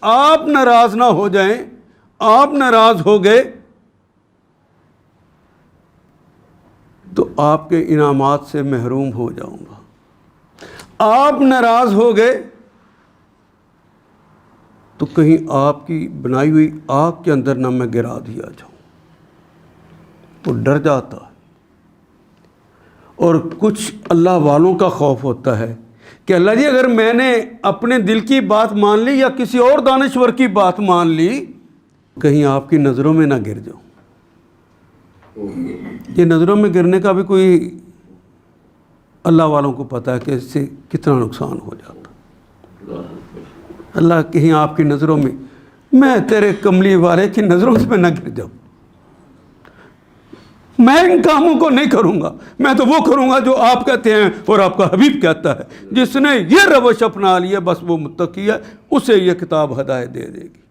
آپ ناراض نہ ہو جائیں، آپ ناراض ہو گئے تو آپ کے انعامات سے محروم ہو جاؤں گا، آپ ناراض ہو گئے تو کہیں آپ کی بنائی ہوئی آگ کے اندر نہ میں گرا دیا جاؤں۔ وہ ڈر جاتا ہے۔ اور کچھ اللہ والوں کا خوف ہوتا ہے کہ اللہ جی اگر میں نے اپنے دل کی بات مان لی یا کسی اور دانشور کی بات مان لی، کہیں آپ کی نظروں میں نہ گر جاؤں۔ یہ نظروں میں گرنے کا بھی کوئی اللہ والوں کو پتہ ہے کہ اس سے کتنا نقصان ہو جاتا۔ اللہ کہیں آپ کی نظروں میں تیرے کملی والے کی نظروں میں نہ گر جاؤں، میں ان کاموں کو نہیں کروں گا، میں تو وہ کروں گا جو آپ کہتے ہیں اور آپ کا حبیب کہتا ہے۔ جس نے یہ روش اپنا لیا بس وہ متقی ہے، اسے یہ کتاب ہدایت دے دے گی۔